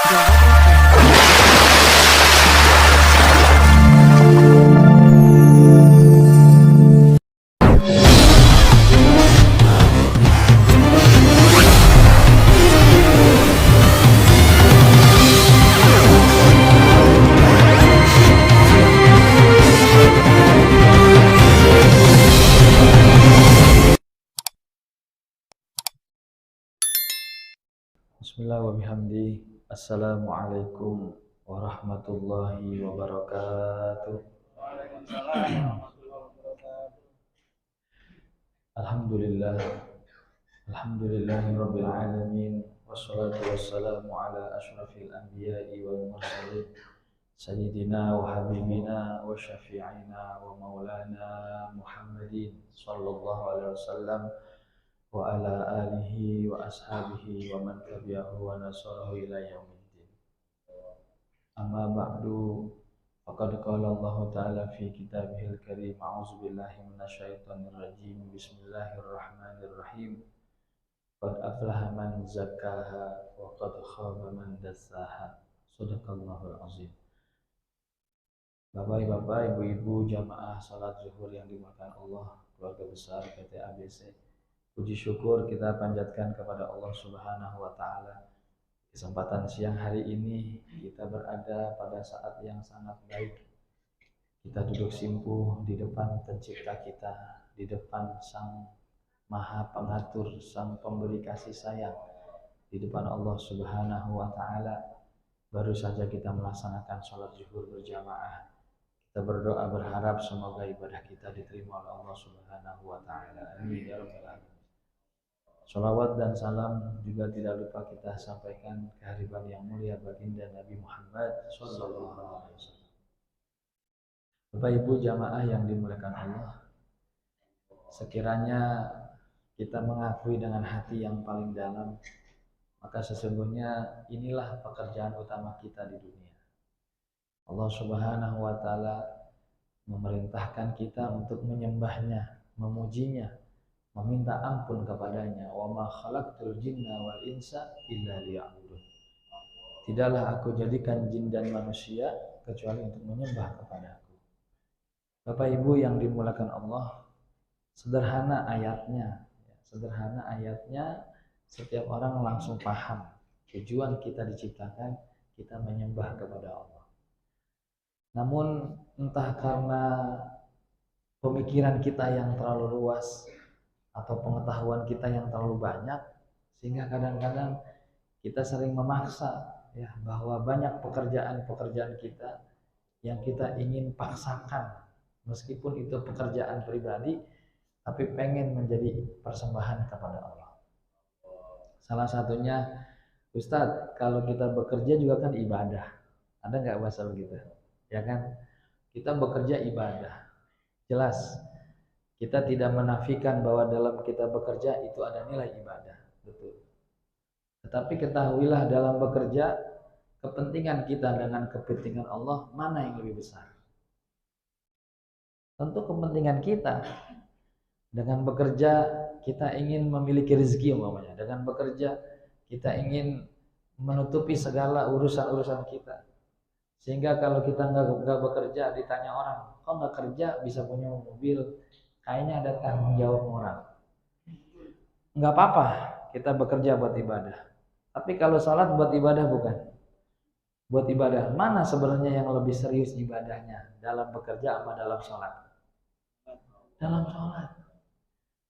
Bismillah wa bihamdi. Assalamualaikum warahmatullahi wabarakatuh. Alhamdulillah. Alhamdulillahi rabbil alamin. Wassalatu wassalamu ala asyrafil anbiya'i wal mursalin. Sayyidina wa habibina wa syafi'ina wa maulana Muhammadin sallallahu alaihi wasallam wa ala alihi wa ashabihi wa man tabi'ahu wa nasarahu ila yaumiddin. Amma ba'du, faqad qala Allah ta'ala fi kitabihil karim, a'udzu billahi minasyaitonir rajim, bismillahirrahmanirrahim. Qad aflaha man zakkaha wa qad khaba man dassaha. Shadaqallahul azim. Bapak-bapak, ibu-ibu, jamaah salat zuhur yang dimuliakan Allah, keluarga besar PT ABC. Puji syukur kita panjatkan kepada Allah Subhanahu wa Ta'ala. Kesempatan siang hari ini kita berada pada saat yang sangat baik. Kita duduk simpuh di depan Pencipta kita, di depan Sang Maha Pengatur, Sang Pemberi kasih sayang, di depan Allah Subhanahu wa Ta'ala. Baru saja kita melaksanakan sholat zuhur berjamaah. Kita berdoa berharap semoga ibadah kita diterima oleh Allah Subhanahu wa Ta'ala. Amin ya rabbal alamin. Sholawat dan salam juga tidak lupa kita sampaikan kehadiran yang mulia baginda Nabi Muhammad sallallahu alaihi wasallam. Bapak Ibu jamaah yang dimuliakan Allah, sekiranya kita mengakui dengan hati yang paling dalam, maka sesungguhnya inilah pekerjaan utama kita di dunia. Allah Subhanahu wa Ta'ala memerintahkan kita untuk menyembahnya, memujinya, meminta ampun kepadanya. Wa ma khalaqtul jinna wal insa illa liya'budun. Tidaklah aku jadikan jin dan manusia kecuali untuk menyembah kepadaku. Bapak Ibu yang dimuliakan Allah, sederhana ayatnya, setiap orang langsung paham tujuan kita diciptakan, kita menyembah kepada Allah. Namun entah karena pemikiran kita yang terlalu luas atau pengetahuan kita yang terlalu banyak, sehingga kadang-kadang kita sering memaksa ya bahwa banyak pekerjaan-pekerjaan kita yang kita ingin paksakan, meskipun itu pekerjaan pribadi, tapi pengen menjadi persembahan kepada Allah. Salah satunya, Ustadz, kalau kita bekerja juga kan ibadah. Ada nggak bahasa begitu? Ya kan? Kita bekerja ibadah. Jelas. Kita tidak menafikan bahwa dalam kita bekerja itu ada nilai ibadah, betul. Tetapi ketahuilah dalam bekerja, kepentingan kita dengan kepentingan Allah, mana yang lebih besar? Tentu kepentingan kita. Dengan bekerja, kita ingin memiliki rezeki umpamanya. Dengan bekerja, kita ingin menutupi segala urusan-urusan kita. Sehingga kalau kita nggak bekerja, ditanya orang, kok nggak kerja bisa punya mobil? Kayaknya ada tanggung jawab moral. Enggak apa-apa kita bekerja buat ibadah. Tapi kalau salat buat ibadah bukan. Buat ibadah. Mana sebenarnya yang lebih serius ibadahnya? Dalam bekerja apa dalam salat? Dalam salat.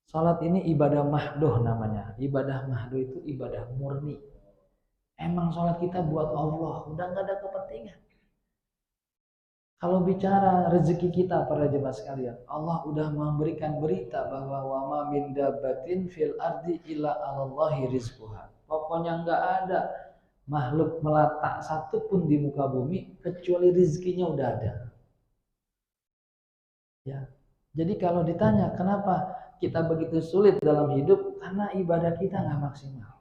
Salat ini ibadah mahdoh namanya. Ibadah mahdoh itu ibadah murni. Emang salat kita buat Allah. Udah nggak ada kepentingan. Kalau bicara rezeki kita para jemaah sekalian, Allah udah memberikan berita bahwa wa ma min dabbatin fil ardi illa 'alallahi rizquha. Pokoknya enggak ada makhluk melata satupun di muka bumi kecuali rezekinya udah ada. Ya. Jadi kalau ditanya kenapa kita begitu sulit dalam hidup, karena ibadah kita enggak maksimal.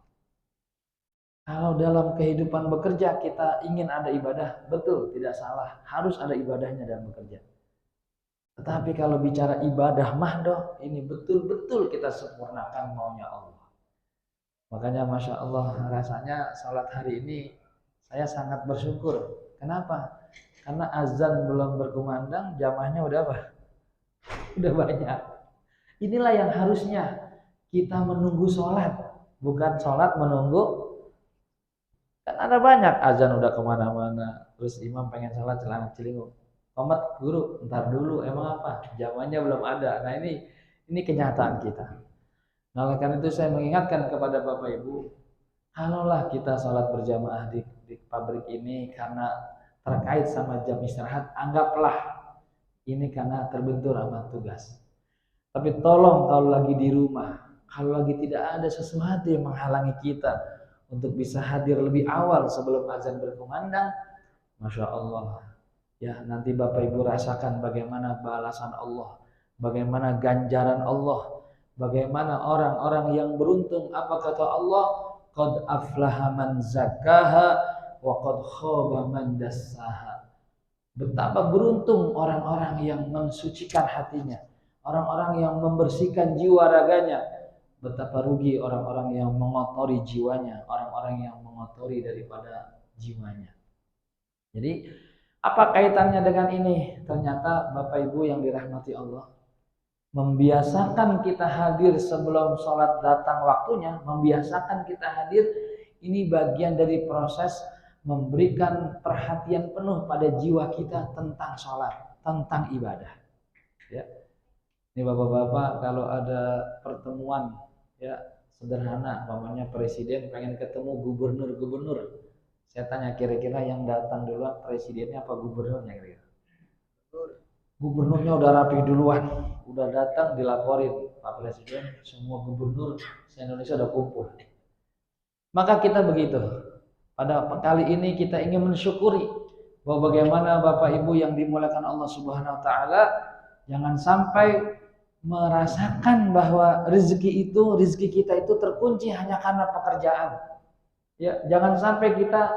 Kalau dalam kehidupan bekerja kita ingin ada ibadah, betul, tidak salah, harus ada ibadahnya dalam bekerja. Tetapi kalau bicara ibadah mahdoh, ini betul-betul kita sempurnakan maunya Allah. Makanya Masya Allah, rasanya salat hari ini Saya sangat bersyukur. Kenapa? Karena azan belum berkumandang, jamaahnya udah apa? Udah banyak. Inilah yang harusnya kita menunggu sholat, bukan sholat menunggu. Kan ada banyak azan udah kemana-mana, terus imam pengen sholat celana celinguk. Komat guru, ntar dulu, emang apa? Jamaahnya belum ada. Nah ini kenyataan kita. Nah oleh karena itu saya mengingatkan kepada Bapak Ibu, kalaulah kita sholat berjamaah di pabrik ini karena terkait sama jam istirahat, anggaplah ini karena terbentur sama tugas. Tapi tolong kalau lagi di rumah, kalau lagi tidak ada sesuatu yang menghalangi kita untuk bisa hadir lebih awal sebelum azan berkumandang, Masya Allah, ya nanti Bapak Ibu rasakan bagaimana balasan Allah, bagaimana ganjaran Allah, bagaimana orang-orang yang beruntung. Apa kata Allah? Qad aflaha man zakkaha wa qad khaba man dassaha. Betapa beruntung orang-orang yang mensucikan hatinya, orang-orang yang membersihkan jiwa raganya. Betapa rugi orang-orang yang mengotori jiwanya, orang-orang yang mengotori daripada jiwanya. Jadi apa kaitannya dengan ini? Ternyata Bapak Ibu yang dirahmati Allah, membiasakan kita hadir sebelum sholat datang waktunya, membiasakan kita hadir, ini bagian dari proses memberikan perhatian penuh pada jiwa kita tentang sholat, tentang ibadah. Ya, ini bapak-bapak kalau ada pertemuan ya sederhana, namanya presiden pengen ketemu gubernur-gubernur, saya tanya kira-kira yang datang duluan presidennya apa gubernurnya kira-kira? Gubernurnya udah rapi duluan, udah datang dilaporin Pak Presiden, semua gubernur se-Indonesia udah kumpul. Maka kita begitu. Pada kali ini kita ingin mensyukuri bahwa bagaimana Bapak Ibu yang dimuliakan Allah Subhanahu wa taala, jangan sampai merasakan bahwa rezeki kita itu terkunci hanya karena pekerjaan. Ya, jangan sampai kita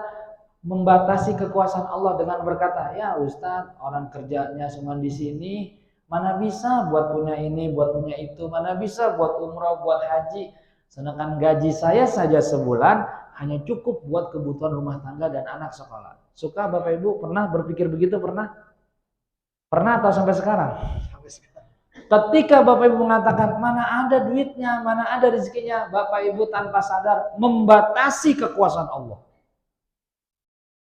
membatasi kekuasaan Allah dengan berkata, ya Ustadz, orang kerjanya cuma di sini, mana bisa buat punya ini, buat punya itu, mana bisa buat umroh, buat haji, sedangkan gaji saya saja sebulan hanya cukup buat kebutuhan rumah tangga dan anak sekolah. Suka Bapak Ibu pernah berpikir begitu? Pernah atau sampai sekarang? Ketika Bapak Ibu mengatakan mana ada duitnya, mana ada rezekinya, Bapak Ibu tanpa sadar membatasi kekuasaan Allah.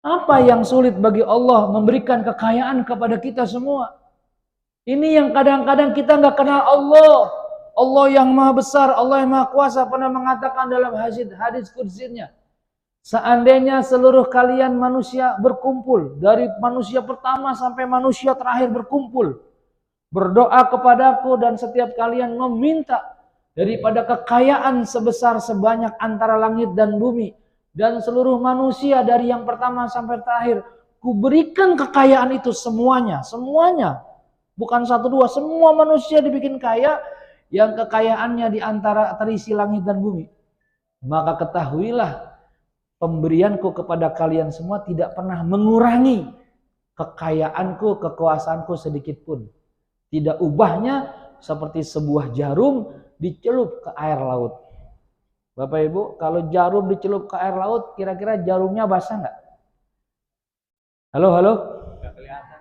Apa yang sulit bagi Allah memberikan kekayaan kepada kita semua? Ini yang kadang-kadang kita nggak kenal Allah. Allah yang maha besar, Allah yang maha kuasa pernah mengatakan dalam hadis qudsinya, seandainya seluruh kalian manusia berkumpul, dari manusia pertama sampai manusia terakhir berkumpul, berdoa kepadaku dan setiap kalian meminta daripada kekayaan sebesar sebanyak antara langit dan bumi, dan seluruh manusia dari yang pertama sampai terakhir, kuberikan kekayaan itu semuanya, bukan satu dua, semua manusia dibikin kaya, yang kekayaannya di antara terisi langit dan bumi. Maka ketahuilah, pemberianku kepada kalian semua tidak pernah mengurangi kekayaanku, kekuasaanku sedikit pun. Tidak ubahnya seperti sebuah jarum dicelup ke air laut. Bapak Ibu, kalau jarum dicelup ke air laut, kira-kira jarumnya basah nggak? Halo? Nggak kelihatan.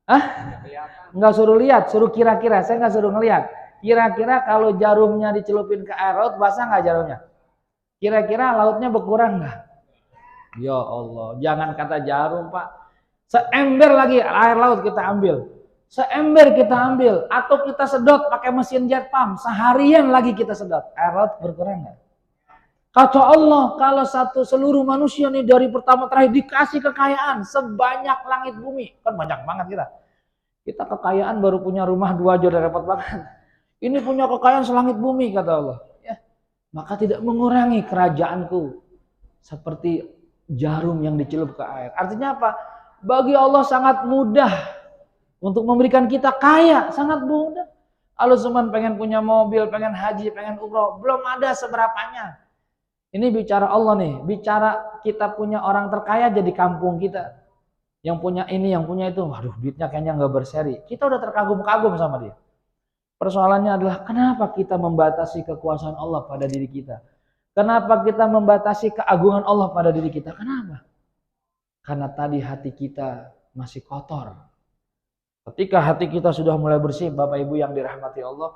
Ah? Nggak kelihatan. Nggak suruh lihat, suruh kira-kira. Saya nggak suruh ngelihat. Kira-kira kalau jarumnya dicelupin ke air laut, basah nggak jarumnya? Kira-kira lautnya berkurang nggak? Ya Allah, jangan kata jarum Pak. Seember lagi air laut kita ambil. Seember kita ambil. Atau kita sedot pakai mesin jet pump. Seharian lagi kita sedot. Air laut berkurang nggak? Kata Allah, kalau seluruh manusia nih dari pertama terakhir dikasih kekayaan sebanyak langit bumi, kan banyak banget kita. Kita kekayaan baru punya rumah 2 aja udah repot banget. Ini punya kekayaan selangit bumi kata Allah. Ya, maka tidak mengurangi kerajaanku seperti jarum yang dicelup ke air. Artinya apa? Bagi Allah sangat mudah untuk memberikan kita kaya, sangat mudah. Kalau cuma pengen punya mobil, pengen haji, pengen umroh, belum ada seberapanya. Ini bicara Allah nih, bicara kita punya orang terkaya jadi kampung kita. Yang punya ini, yang punya itu, waduh duitnya kayaknya nggak berseri. Kita udah terkagum-kagum sama dia. Persoalannya adalah kenapa kita membatasi kekuasaan Allah pada diri kita? Kenapa kita membatasi keagungan Allah pada diri kita? Kenapa? Karena tadi hati kita masih kotor. Ketika hati kita sudah mulai bersih, Bapak Ibu yang dirahmati Allah,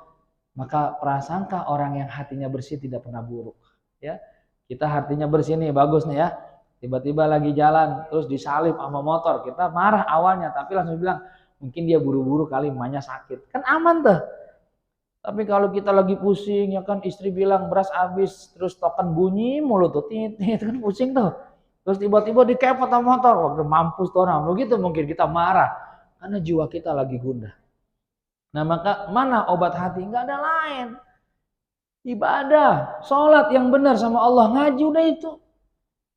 maka prasangka orang yang hatinya bersih tidak pernah buruk. Ya, kita hatinya bersih nih, bagus nih ya. Tiba-tiba lagi jalan, terus disalip sama motor, kita marah awalnya, tapi langsung bilang, mungkin dia buru-buru kali, emaknya sakit. Kan aman tuh. Tapi kalau kita lagi pusing, ya kan istri bilang beras habis, terus token bunyi mulu tuh, tit, kan pusing tuh. Terus tiba-tiba dikepot sama motor, waktu mampus tuh orang. Begitu mungkin kita marah, karena jiwa kita lagi gundah. Nah maka mana obat hati? Nggak ada lain. Ibadah, sholat yang benar sama Allah, ngaji udah itu.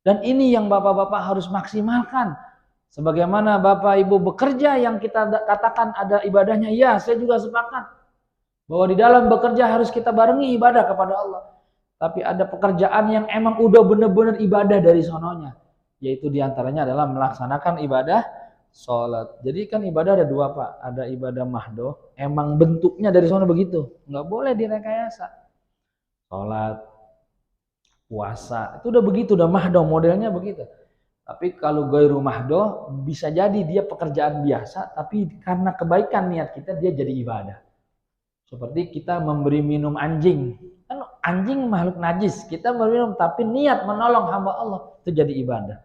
Dan ini yang bapak-bapak harus maksimalkan. Sebagaimana bapak ibu bekerja yang kita katakan ada ibadahnya, ya saya juga sepakat. Bahwa di dalam bekerja harus kita barengi ibadah kepada Allah. Tapi ada pekerjaan yang emang udah bener-bener ibadah dari sononya. Yaitu diantaranya adalah melaksanakan ibadah sholat. Jadi kan ibadah ada dua Pak. Ada ibadah mahdoh. Emang bentuknya dari sono begitu. Nggak boleh direkayasa. Sholat, puasa. Itu udah begitu. Udah mahdoh modelnya begitu. Tapi kalau gairu mahdoh bisa jadi dia pekerjaan biasa. Tapi karena kebaikan niat kita dia jadi ibadah. Seperti kita memberi minum anjing. Kan anjing makhluk najis. Kita minum tapi niat menolong hamba Allah. Itu jadi ibadah.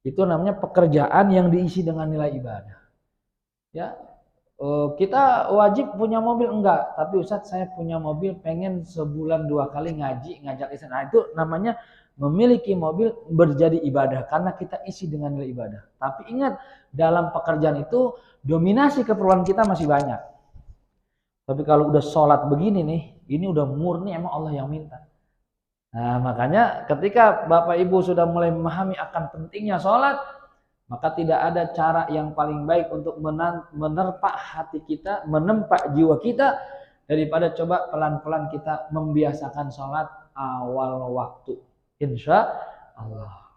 Itu namanya pekerjaan yang diisi dengan nilai ibadah. Ya, kita wajib punya mobil enggak. Tapi Ustadz saya punya mobil pengen sebulan 2 kali ngaji, ngajak istri. Nah itu namanya memiliki mobil berjadi ibadah. Karena kita isi dengan nilai ibadah. Tapi ingat dalam pekerjaan itu dominasi keperluan kita masih banyak. Tapi kalau udah sholat begini nih, ini udah murni emang Allah yang minta. Nah makanya ketika Bapak Ibu sudah mulai memahami akan pentingnya sholat, maka tidak ada cara yang paling baik untuk menerpa hati kita, menempa jiwa kita, daripada coba pelan-pelan kita membiasakan sholat awal waktu. Insya Allah.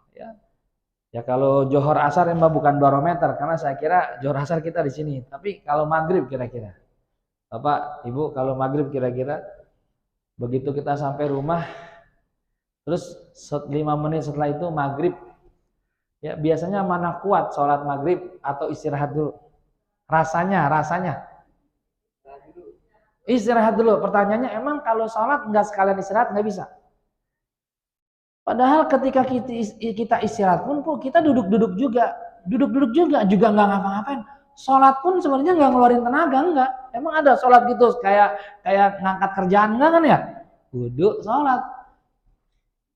Ya kalau Johor Asar emang bukan barometer, karena saya kira Johor Asar kita di sini. Tapi kalau maghrib kira-kira. Bapak, Ibu, kalau maghrib kira-kira begitu kita sampai rumah, terus 5 menit setelah itu maghrib, ya biasanya mana kuat sholat maghrib atau istirahat dulu? Rasanya istirahat dulu. Pertanyaannya emang kalau sholat nggak sekalian istirahat nggak bisa? Padahal ketika kita istirahat pun kita duduk-duduk juga nggak ngapa-ngapain. Sholat pun sebenarnya nggak ngeluarin tenaga, enggak. Emang ada sholat gitu kayak ngangkat kerjaan enggak kan ya? Duduk sholat.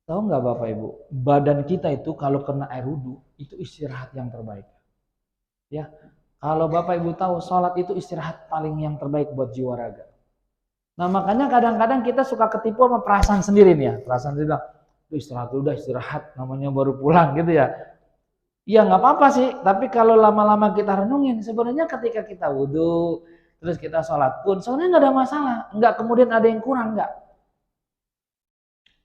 Tahu nggak Bapak Ibu? Badan kita itu kalau kena air wudhu itu istirahat yang terbaik. Ya, kalau Bapak Ibu tahu sholat itu istirahat paling yang terbaik buat jiwa raga. Nah makanya kadang-kadang kita suka ketipu sama perasaan sendiri nih ya. Perasaan sendiri bilang, istirahat dulu dah, istirahat namanya baru pulang gitu ya. Ya nggak apa-apa sih, tapi kalau lama-lama kita renungin, sebenarnya ketika kita wudhu, terus kita sholat pun, sebenarnya nggak ada masalah, nggak kemudian ada yang kurang, nggak.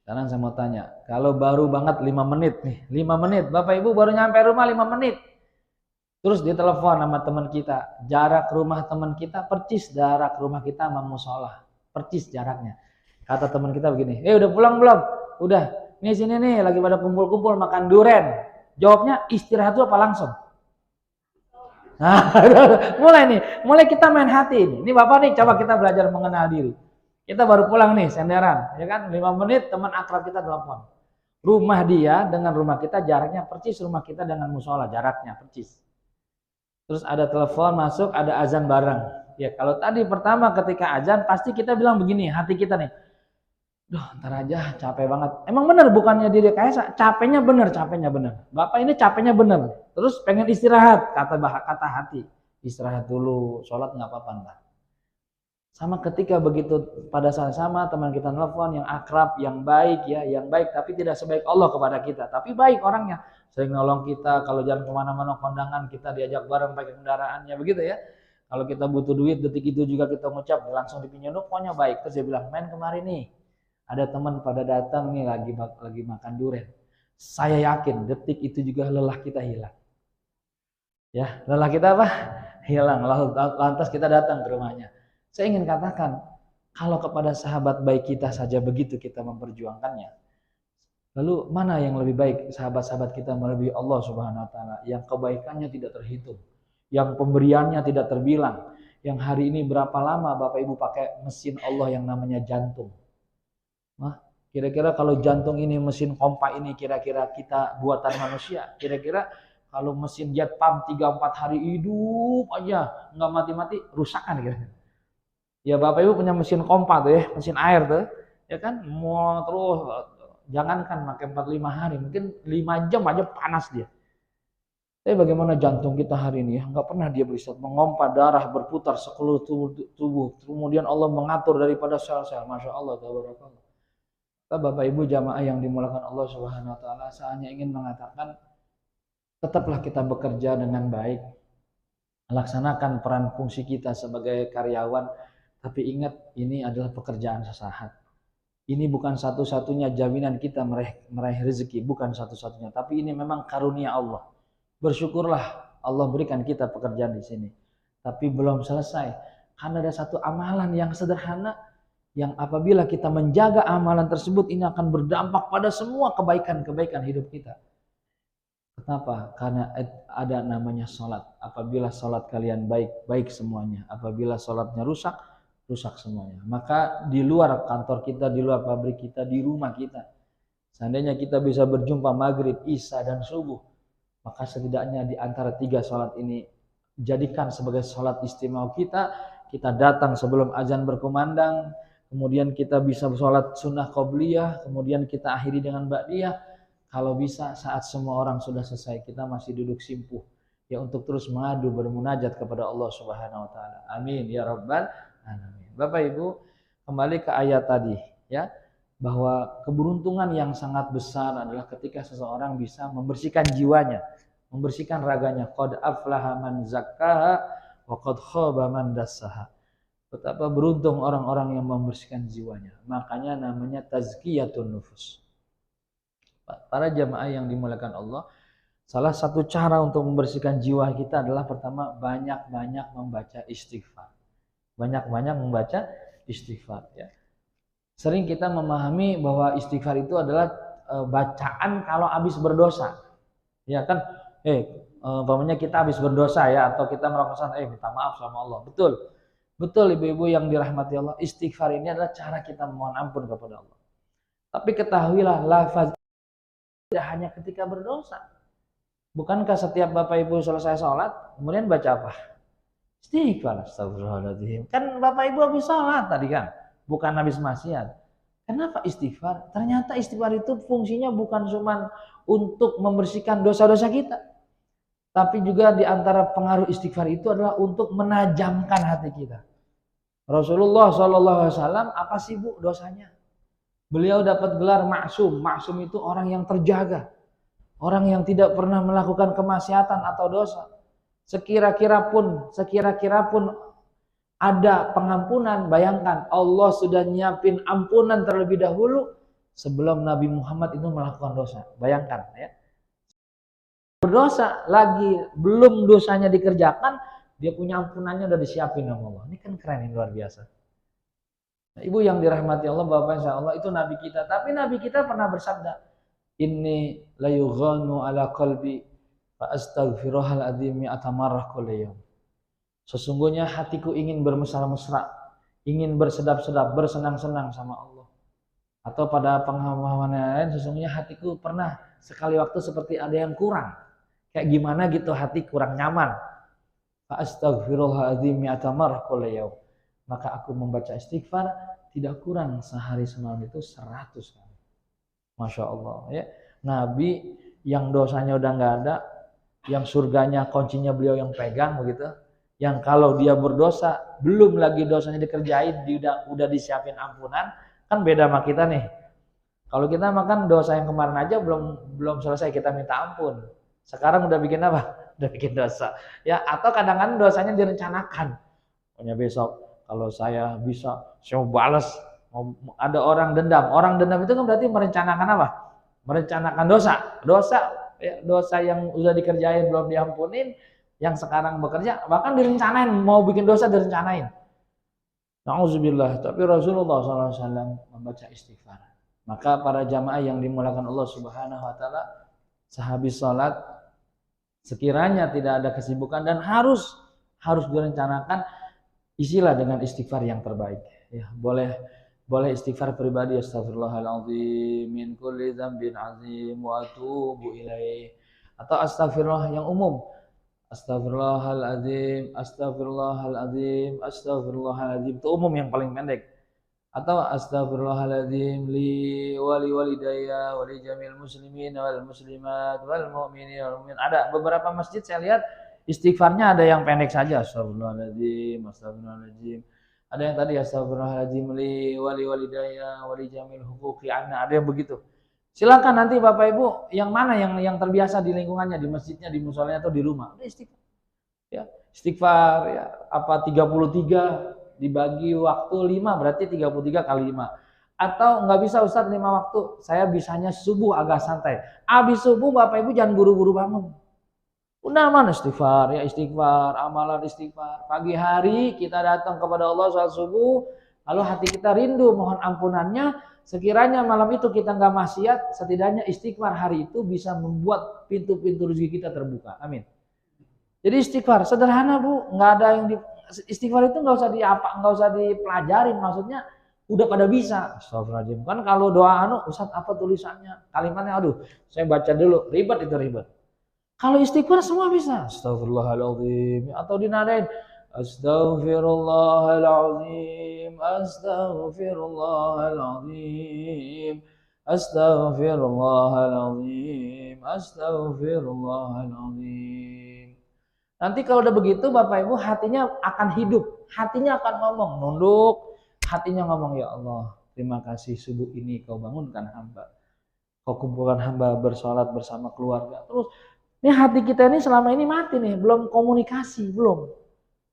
Sekarang saya mau tanya, kalau baru banget 5 menit nih, 5 menit, Bapak Ibu baru nyampe rumah 5 menit, terus ditelepon sama teman kita, jarak rumah teman kita percis jarak rumah kita sama musola, percis jaraknya. Kata teman kita begini, udah pulang belum? Udah, nih sini nih, lagi pada kumpul-kumpul makan duren. Jawabnya istirahat dulu apa langsung? Nah, mulai kita main hati ini. Ini Bapak nih, coba kita belajar mengenal diri. Kita baru pulang nih, senderan, ya kan? 5 menit teman akrab kita telepon. Rumah dia dengan rumah kita jaraknya percis, rumah kita dengan musola jaraknya percis. Terus ada telepon masuk, ada azan bareng. Ya kalau tadi pertama ketika azan pasti kita bilang begini, hati kita nih. Duh, ntar aja capek banget. Emang bener bukannya direkayasa, capeknya bener. Bapak ini capeknya bener. Terus pengen istirahat, kata hati. Istirahat dulu, sholat nggak apa-apa ntar. Sama ketika begitu pada saat sama teman kita nelfon yang akrab, yang baik ya, yang baik tapi tidak sebaik Allah kepada kita. Tapi baik orangnya, sering nolong kita kalau jalan kemana-mana kondangan kita diajak bareng pakai kendaraannya begitu ya. Kalau kita butuh duit detik itu juga kita ngucap langsung dipinjam, pokoknya baik. Terus dia bilang main kemarin nih. Ada teman pada datang nih lagi makan durian. Saya yakin detik itu juga lelah kita hilang. Ya, lelah kita apa? Hilang. Lantas kita datang ke rumahnya. Saya ingin katakan, kalau kepada sahabat baik kita saja begitu kita memperjuangkannya, Lalu mana yang lebih baik sahabat-sahabat kita melebihi Allah Subhanahu wa taala yang kebaikannya tidak terhitung, yang pemberiannya tidak terbilang, yang hari ini berapa lama Bapak Ibu pakai mesin Allah yang namanya jantung. Nah, kira-kira kalau jantung ini mesin pompa ini kira-kira kita buatan manusia, kira-kira kalau mesin jet pump 3-4 hari hidup aja nggak mati-mati rusak kan kira-kira. Ya Bapak Ibu punya mesin pompa tuh ya, mesin air tuh, ya kan mau terus jangankan pakai 4-5 hari, mungkin 5 jam aja panas dia. Tapi bagaimana jantung kita hari ini ya, nggak pernah dia beristirahat, mengompa darah berputar seluruh tubuh, kemudian Allah mengatur daripada sel-sel, masya Allah, tabarakallah. Bapak Ibu jamaah yang dimulakan Allah Subhanahu Wa Taala, saya hanya ingin mengatakan, tetaplah kita bekerja dengan baik, laksanakan peran fungsi kita sebagai karyawan, tapi ingat ini adalah pekerjaan sesaat. Ini bukan satu-satunya jaminan kita meraih rezeki, bukan satu-satunya, tapi ini memang karunia Allah. Bersyukurlah Allah berikan kita pekerjaan di sini. Tapi belum selesai. Karena ada satu amalan yang sederhana yang apabila kita menjaga amalan tersebut ini akan berdampak pada semua kebaikan-kebaikan hidup kita. Kenapa? Karena ada namanya sholat. Apabila sholat kalian baik, baik semuanya. Apabila sholatnya rusak, rusak semuanya. Maka di luar kantor kita, di luar pabrik kita, di rumah kita, seandainya kita bisa berjumpa maghrib, isya dan subuh, maka setidaknya di antara 3 sholat ini jadikan sebagai sholat istimewa kita. Kita datang sebelum azan berkumandang, kemudian kita bisa sholat sunnah qobliyah, kemudian kita akhiri dengan ba'diyah. Kalau bisa saat semua orang sudah selesai, kita masih duduk simpuh ya untuk terus mengadu bermunajat kepada Allah Subhanahu wa taala. Amin ya rabbal alamin. Bapak Ibu, kembali ke ayat tadi ya, bahwa keberuntungan yang sangat besar adalah ketika seseorang bisa membersihkan jiwanya, membersihkan raganya. Qad aflaha man zakkaha wa qad khaba man dassaha. Betapa beruntung orang-orang yang membersihkan jiwanya. Makanya namanya tazkiyatun nufus. Para jamaah yang dimuliakan Allah, salah satu cara untuk membersihkan jiwa kita adalah pertama banyak-banyak membaca istighfar. Banyak-banyak membaca istighfar ya. Sering kita memahami bahwa istighfar itu adalah bacaan kalau habis berdosa. Ya kan? Umpamanya kita habis berdosa ya, atau kita melakukan minta maaf sama Allah. Betul. Betul ibu-ibu yang dirahmati Allah, istighfar ini adalah cara kita memohon ampun kepada Allah. Tapi ketahuilah lafaz tidak hanya ketika berdosa. Bukankah setiap Bapak Ibu selesai sholat kemudian baca apa? Istighfar, astagfirullahaladzim. Kan Bapak Ibu habis sholat tadi kan, bukan habis maksiat. Kenapa istighfar? Ternyata istighfar itu fungsinya bukan cuma untuk membersihkan dosa-dosa kita, tapi juga di antara pengaruh istighfar itu adalah untuk menajamkan hati kita. Rasulullah SAW apa sih Bu dosanya? Beliau dapat gelar maksum. Maksum itu orang yang terjaga, orang yang tidak pernah melakukan kemaksiatan atau dosa. Sekira-kira pun ada pengampunan, bayangkan Allah sudah nyiapin ampunan terlebih dahulu sebelum Nabi Muhammad itu melakukan dosa. Bayangkan ya. Berdosa lagi, belum dosanya dikerjakan, dia punya ampunannya udah disiapin sama Allah. Ini kan keren, ini luar biasa. Nah, Ibu yang dirahmati Allah, Bapak insya Allah itu Nabi kita. Tapi Nabi kita pernah bersabda, inni layughanu ala qalbi fa astaghfiruhal adzim mi'ata marrah kulli yawm. Sesungguhnya hatiku ingin bermesra-mesra, ingin bersedap-sedap, bersenang-senang sama Allah. Atau pada pengamalan lain, sesungguhnya hatiku pernah sekali waktu seperti ada yang kurang. Kayak gimana gitu hati kurang nyaman. Fa astaghfiruhal adzim mi'ata marrah kulli yawm. Maka aku membaca istighfar tidak kurang sehari semalam itu 100 kali. Masya Allah ya. Nabi yang dosanya udah nggak ada, yang surganya kuncinya beliau yang pegang begitu, yang kalau dia berdosa belum lagi dosanya dikerjain, dia udah disiapin ampunan, kan beda sama kita nih. Kalau kita makan dosa yang kemarin aja belum selesai kita minta ampun, sekarang udah bikin apa? Udah bikin dosa ya. Atau kadang-kadang dosanya direncanakan, punya besok kalau saya bisa, saya balas. Ada orang dendam itu kan berarti merencanakan apa? Merencanakan dosa yang udah dikerjain belum diampunin, yang sekarang bekerja bahkan direncanain, mau bikin dosa direncanain. Nauzubillah. Tapi Rasulullah SAW membaca istighfar. Maka para jamaah yang dimulakan Allah Subhanahu wa taala, sehabis salat sekiranya tidak ada kesibukan dan harus direncanakan, isilah dengan istighfar yang terbaik. Ya, boleh istighfar pribadi, astagfirullahaladzim min kulli dzambin azim wa atubu ilaih, atau astagfirullah yang umum, astagfirullahaladzim, astagfirullahaladzim, astagfirullahaladzim, itu umum yang paling pendek. Atau astagfirullahaladzim li wali walidayya wali jamil muslimin wal muslimat wal mu'minin wal mu'min. Ada beberapa masjid saya lihat istighfarnya ada yang pendek saja, astagfirullahaladzim, astagfirullahaladzim. Ada yang tadi astagfirullahaladzim li wali walidayya wali jamil huquqi anna, ada yang begitu. Silakan nanti Bapak Ibu yang mana yang terbiasa di lingkungannya, di masjidnya, di musolanya atau di rumah. Istighfar. Ya, istighfar ya, apa 33 dibagi waktu 5 berarti 33 kali 5. Atau nggak bisa Ustadz 5 waktu, saya bisanya subuh agak santai. Habis subuh Bapak Ibu jangan buru-buru bangun. Udah mana istighfar, ya istighfar, amalan istighfar. Pagi hari kita datang kepada Allah saat subuh, lalu hati kita rindu mohon ampunannya. Sekiranya malam itu kita nggak maksiat, setidaknya istighfar hari itu bisa membuat pintu-pintu rezeki kita terbuka. Amin. Jadi istighfar sederhana Bu, nggak ada yang istighfar itu nggak usah dipelajarin, maksudnya udah pada bisa. Astagfirullahaladzim. Kan kalau doa Ustadz apa tulisannya, kalimatnya aduh saya baca dulu, ribet itu ribet. Kalau istighfar semua bisa. Astagfirullahaladzim, atau dinadain Astaghfirullahaladzim, Astaghfirullahaladzim, Astaghfirullahaladzim, Astaghfirullahaladzim. Nanti kalau udah begitu Bapak Ibu hatinya akan hidup, hatinya akan ngomong, nunduk, hatinya ngomong, ya Allah terima kasih subuh ini kau bangunkan hamba, kau kumpulkan hamba bersolat bersama keluarga. Terus ini hati kita ini selama ini mati nih, belum komunikasi, belum.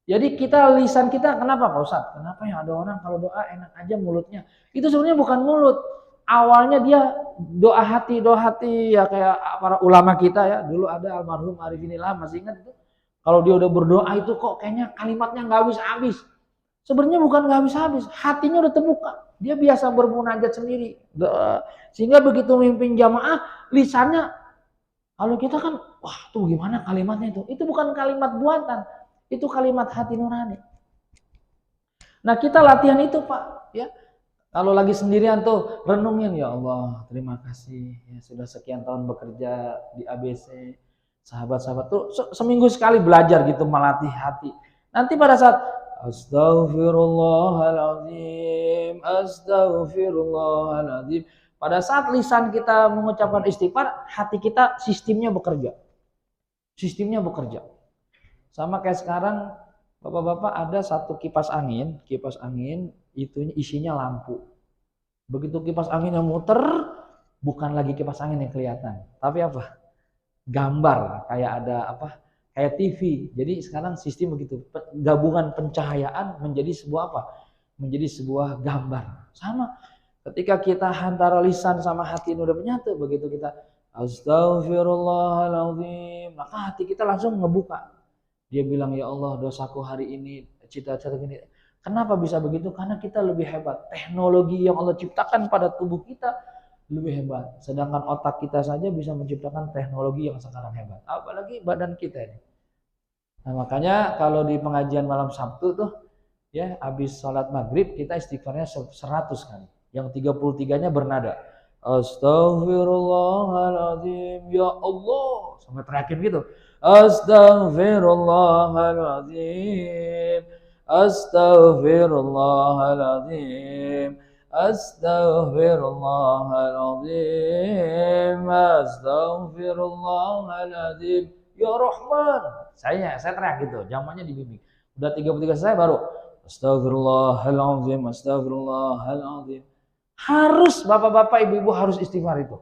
Jadi lisan kita, kenapa Pak Ustadz? Kenapa ya ada orang kalau doa enak aja mulutnya? Itu sebenarnya bukan mulut. Awalnya dia doa hati ya kayak para ulama kita ya. Dulu ada almarhum Arifinillah, masih ingat itu? Kalau dia udah berdoa itu kok kayaknya kalimatnya nggak habis-habis. Sebenarnya bukan nggak habis-habis, hatinya udah terbuka. Dia biasa bermunajat sendiri. Sehingga begitu mimpin jamaah, lisannya, kalau kita kan, wah tuh gimana kalimatnya itu? Itu bukan kalimat buatan, itu kalimat hati nurani. Nah kita latihan itu Pak, ya. Kalau lagi sendirian tuh renungin, ya Allah terima kasih ya sudah sekian tahun bekerja di ABC. Sahabat-sahabat tuh seminggu sekali belajar gitu melatih hati. Nanti pada saat Astaghfirullahaladzim, Astaghfirullahaladzim, pada saat lisan kita mengucapkan istighfar, hati kita sistemnya bekerja. Sistemnya bekerja. Sama kayak sekarang Bapak-bapak ada satu kipas angin itu isinya lampu. Begitu kipas angin yang muter, bukan lagi kipas angin yang kelihatan, tapi apa? Gambar, kayak ada apa? Kayak TV. Jadi sekarang sistem begitu, gabungan pencahayaan menjadi sebuah apa? Menjadi sebuah gambar. Sama ketika kita antara lisan sama hati ini udah menyatu, begitu kita Astaghfirullahaladzim, maka hati kita langsung ngebuka. Dia bilang, ya Allah dosaku hari ini, cita-cita gini. Kenapa bisa begitu? Karena kita lebih hebat. Teknologi yang Allah ciptakan pada tubuh kita lebih hebat. Sedangkan otak kita saja bisa menciptakan teknologi yang sekarang hebat. Apalagi badan kita ini. Nah makanya kalau di pengajian malam Sabtu tuh, ya habis sholat maghrib kita istighfarnya 100 kali. Yang 33-nya bernada. Astaghfirullahaladzim, ya Allah. Sampai teriakin gitu. Astaghfirullahaladzim, Astaghfirullahaladzim, Astaghfirullahaladzim, Astaghfirullahaladzim, ya Rahman. Saya teriak gitu, jamannya dibimbing. Udah 33 saya baru Astaghfirullahaladzim, Astaghfirullahaladzim. Harus bapak-bapak, ibu-ibu harus istighfar itu.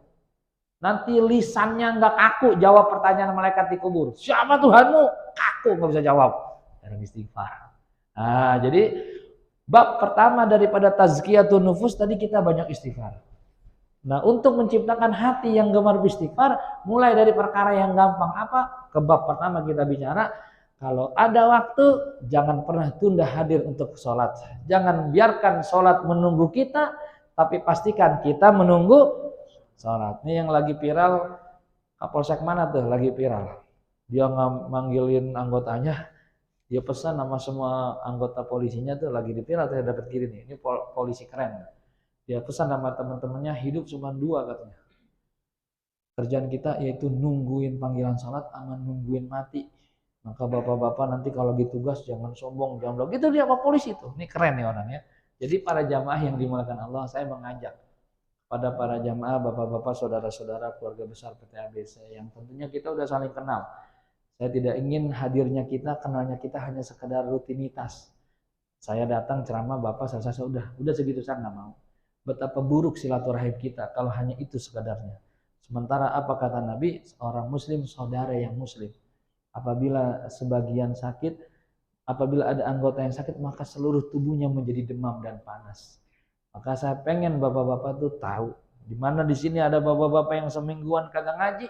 Nanti lisannya nggak kaku jawab pertanyaan malaikat di kubur. Siapa Tuhanmu? Kaku nggak bisa jawab. Jarang istighfar. Nah, jadi bab pertama daripada tazkiyatun nufus tadi kita banyak istighfar. Nah, untuk menciptakan hati yang gemar beristighfar, mulai dari perkara yang gampang apa? Ke bab pertama kita bicara, kalau ada waktu jangan pernah tunda hadir untuk sholat. Jangan biarkan sholat menunggu kita. Tapi pastikan kita menunggu sholat. Ini yang lagi viral, Kapolsek mana tuh lagi viral. Dia manggilin anggotanya, dia pesan sama semua anggota polisinya tuh lagi di viral, saya dapat kiri nih. Ini polisi keren. Dia pesan sama teman-temannya, hidup cuma 2 katanya. Kerjaan kita yaitu nungguin panggilan sholat sama nungguin mati. Maka bapak-bapak nanti kalau gitu tugas jangan sombong, jangan bilang gitu, dia apa polisi tuh. Ini keren nih orangnya. Jadi para jamaah yang dimuliakan Allah, saya mengajak pada para jamaah, bapak-bapak, saudara-saudara, keluarga besar PT ABC yang tentunya kita udah saling kenal. Saya tidak ingin hadirnya kita, kenalnya kita hanya sekedar rutinitas. Saya datang ceramah, bapak selesai, udah segitu, saya nggak mau. Betapa buruk silaturahim kita kalau hanya itu sekadarnya. Sementara apa kata Nabi, seorang muslim saudara yang muslim. Apabila sebagian sakit, apabila ada anggota yang sakit, maka seluruh tubuhnya menjadi demam dan panas. Maka saya pengen bapak-bapak tuh tahu, di mana di sini ada bapak-bapak yang semingguan kagak ngaji,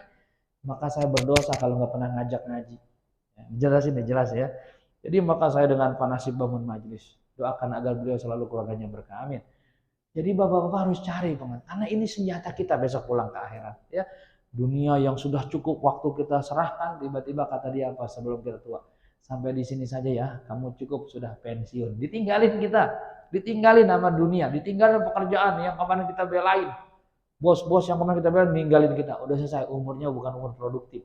maka saya berdosa kalau nggak pernah ngajak ngaji. Jelasin deh, jelas ya. Jadi maka saya dengan panasib bangun majelis, doakan agar beliau selalu keluarganya berkah, amin. Jadi bapak-bapak harus cari banget, karena ini senjata kita besok pulang ke akhirat. Ya, dunia yang sudah cukup waktu kita serahkan, tiba-tiba kata dia apa sebelum kita tua, sampai di sini saja ya, kamu cukup sudah pensiun. Ditinggalin kita, ditinggalin sama dunia, ditinggalin pekerjaan yang kemarin kita belain, bos-bos yang kemarin kita belain ninggalin kita. Udah selesai, umurnya bukan umur produktif.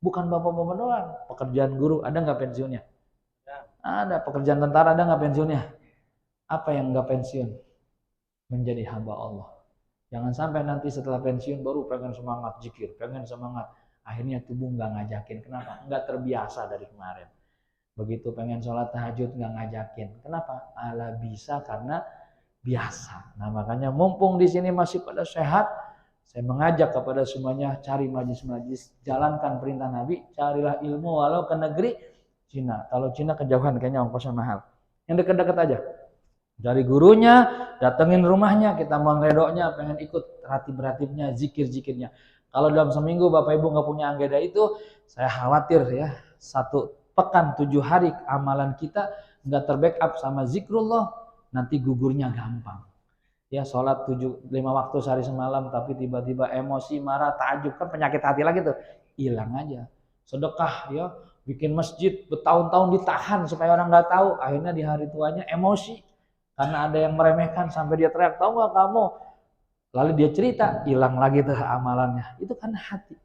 Bukan bapak-bapak doang, pekerjaan guru ada nggak pensiunnya? Ada. Pekerjaan tentara ada nggak pensiunnya? Apa yang nggak pensiun? Menjadi hamba Allah. Jangan sampai nanti setelah pensiun baru pengen semangat zikir, pengen semangat. Akhirnya tubuh nggak ngajakin. Kenapa? Nggak terbiasa dari kemarin. Begitu pengen sholat tahajud nggak ngajakin. Kenapa? Ala bisa karena biasa. Nah makanya mumpung di sini masih pada sehat, saya mengajak kepada semuanya cari majlis-majlis, jalankan perintah Nabi, carilah ilmu walau ke negeri Cina. Kalau Cina kejauhan kayaknya ongkosnya mahal. Yang dekat-dekat aja. Dari gurunya, datengin rumahnya, kita mau ngeredoknya, pengen ikut ratib-ratibnya, zikir-zikirnya. Kalau dalam seminggu Bapak Ibu nggak punya anggota itu, saya khawatir ya, 1 pekan 7 hari amalan kita nggak terbackup sama zikrullah, nanti gugurnya gampang. Ya sholat 5 waktu sehari semalam, tapi tiba-tiba emosi, marah, takjub, kan penyakit hati lagi tuh, hilang aja. Sedekah ya, bikin masjid bertahun-tahun ditahan supaya orang nggak tahu, akhirnya di hari tuanya emosi. Karena ada yang meremehkan sampai dia teriak, tahu nggak kamu? Lalu dia cerita, hilang lagi tuh amalannya. Itu kan hati.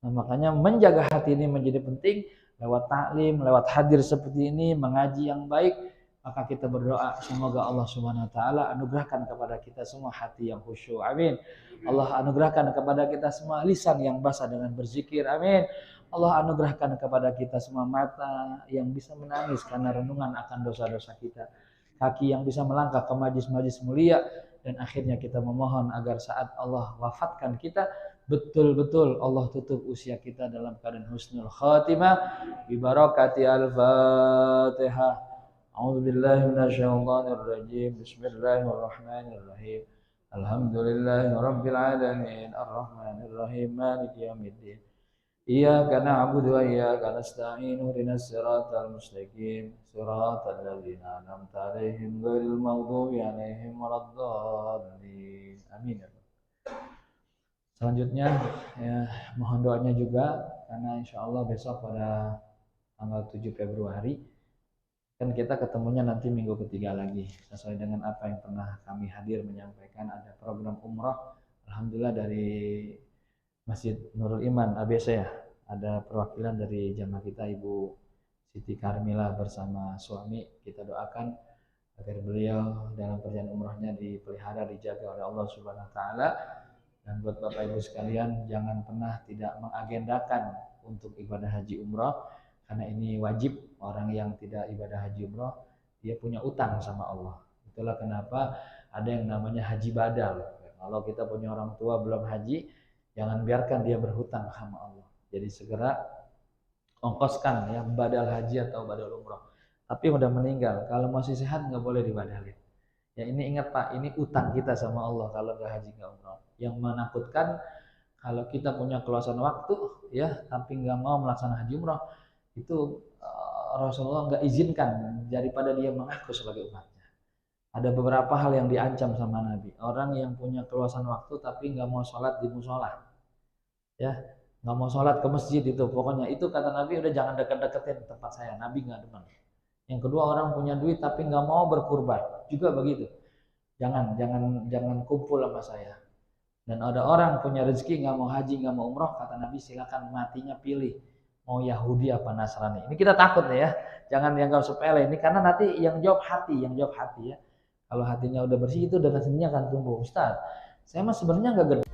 Nah, makanya menjaga hati ini menjadi penting. Lewat taklim, lewat hadir seperti ini, mengaji yang baik, maka kita berdoa semoga Allah Subhanahu Wa Taala anugerahkan kepada kita semua hati yang khusyuk. Amin. Allah anugerahkan kepada kita semua lisan yang basah dengan berzikir. Amin. Allah anugerahkan kepada kita semua mata yang bisa menangis karena renungan akan dosa-dosa kita. Kaki yang bisa melangkah ke majlis-majlis mulia, dan akhirnya kita memohon agar saat Allah wafatkan kita betul-betul Allah tutup usia kita dalam keadaan husnul khatimah bi barakati al-Fatihah. A'udzubillahi minasyaitonir rajim. Bismillahirrahmanirrahim. Alhamdulillahirabbil alamin arrahmanir rahim maliki yaumiddin. Iyyaka na'budu wa iyyaka nasta'in ihdinas siratal mustaqim siratal ladzina an'amta 'alaihim ghairil maghdubi 'alaihim waladdallin. Amin. Selanjutnya ya, mohon doanya juga karena insyaallah besok pada tanggal 7 Februari kan kita ketemunya nanti minggu ketiga lagi sesuai dengan apa yang pernah kami hadir menyampaikan, ada program umrah. Alhamdulillah dari Masjid Nurul Iman ABC ya, ada perwakilan dari jamaah kita Ibu Siti Karmila bersama suami. Kita doakan agar beliau dalam perjalanan umrahnya dipelihara, dijaga oleh Allah Subhanahu Wa Taala. Dan buat Bapak Ibu sekalian, jangan pernah tidak mengagendakan untuk ibadah haji umrah, karena ini wajib. Orang yang tidak ibadah haji umrah dia punya utang sama Allah. Itulah kenapa ada yang namanya haji badal. Kalau kita punya orang tua belum haji, jangan biarkan dia berhutang sama Allah. Jadi segera ongkoskan ya badal haji atau badal umroh. Tapi udah meninggal, kalau masih sehat nggak boleh dibadalin. Ya ini ingat Pak, ini utang kita sama Allah kalau nggak haji nggak umroh. Yang menakutkan kalau kita punya keluasan waktu ya, tapi nggak mau melaksanakan haji umroh, itu Rasulullah nggak izinkan daripada dia mengaku sebagai umatnya. Ada beberapa hal yang diancam sama Nabi. Orang yang punya keluasan waktu tapi nggak mau sholat di musola, ya, nggak mau sholat ke masjid itu. Pokoknya itu kata Nabi udah jangan deket-deketin tempat saya. Nabi nggak demen. Yang kedua orang punya duit tapi nggak mau berkurban, juga begitu. Jangan kumpul sama saya. Dan ada orang punya rezeki nggak mau haji nggak mau umroh, kata Nabi silakan matinya pilih mau Yahudi apa Nasrani. Ini kita takut nih ya, jangan dianggap sepele ini karena nanti yang jawab hati ya. Kalau hatinya udah bersih itu dengan sendirinya akan tumbuh. Ustaz, saya mah sebenarnya nggak gede.